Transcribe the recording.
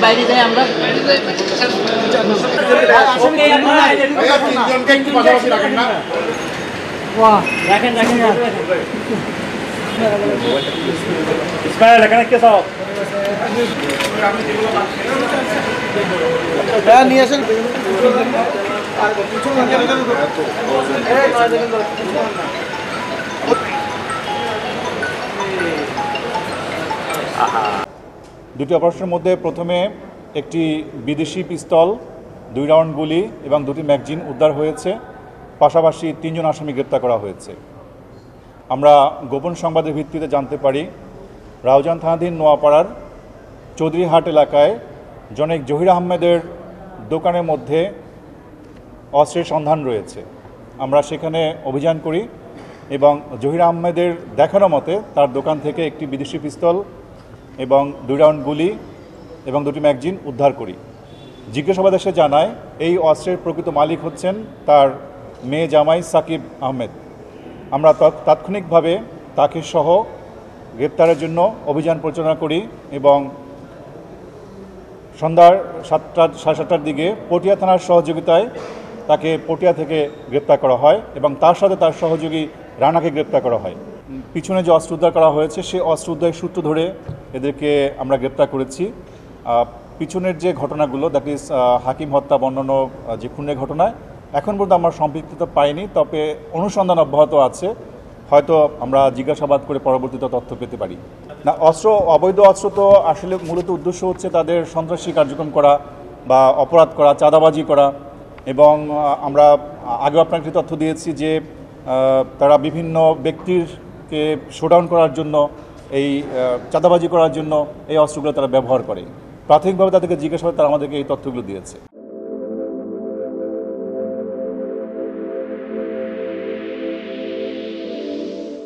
বাইরে যাই আমরা রাখেন ইসমাইল এখানে কে সব নিয়ে আসেন দুটি অপারেশনের মধ্যে প্রথমে একটি বিদেশি পিস্তল, 2 রাউন্ড গুলি এবং 2টি ম্যাগজিন উদ্ধার হয়েছে। পাশাপাশি 3 জন আসামি গ্রেপ্তার করা হয়েছে। আমরা গোপন সংবাদের ভিত্তিতে জানতে পারি রাউজান থানাধীন নোয়াপাড়ার চৌধুরীহাট এলাকায় জনৈক জহির আহমেদের দোকানের মধ্যে অস্ত্রের সন্ধান রয়েছে। আমরা সেখানে অভিযান করি এবং জহির আহমেদের দেখানো মতে তার দোকান থেকে একটি বিদেশি পিস্তল এবং 2 রাউন্ড গুলি এবং 2টি ম্যাগজিন উদ্ধার করি। জিজ্ঞাসাবাদ এসে জানায় এই অস্ত্রের প্রকৃত মালিক হচ্ছেন তার মেয়ে জামাই সাকিব আহমেদ। আমরা তাৎক্ষণিকভাবে তাকে সহ গ্রেপ্তারের জন্য অভিযান পরিচালনা করি এবং সন্ধ্যা 7:30 দিকে পটিয়া থানার সহযোগিতায় তাকে পটিয়া থেকে গ্রেপ্তার করা হয় এবং তার সাথে তার সহযোগী রানাকে গ্রেপ্তার করা হয়। পিছনে যে অস্ত্র উদ্ধার করা হয়েছে সেই অস্ত্র উদ্ধারের সূত্র ধরে এদেরকে আমরা গ্রেপ্তার করেছি। পিছনের যে ঘটনাগুলো, দ্যাট ইজ হাকিম হত্যা বর্ণন যে খুনের ঘটনায় এখন পর্যন্ত আমরা সম্পৃক্ততা পাইনি, তবে অনুসন্ধান অব্যাহত আছে। হয়তো আমরা জিজ্ঞাসাবাদ করে পরবর্তীতে তথ্য পেতে পারি। না, অবৈধ অস্ত্র তো আসলে মূলত উদ্দেশ্য হচ্ছে তাদের সন্ত্রাসী কার্যক্রম করা বা অপরাধ করা, চাঁদাবাজি করা। এবং আমরা আগে আপনাকে তথ্য দিয়েছি যে তারা বিভিন্ন ব্যক্তিরকে শোডাউন করার জন্য, এই চাঁদাবাজি করার জন্য এই অস্ত্রগুলো তারা ব্যবহার করে। প্রাথমিকভাবে তাদেরকে জিজ্ঞাসাবাদে তারা আমাদেরকে এই তথ্যগুলো দিয়েছে।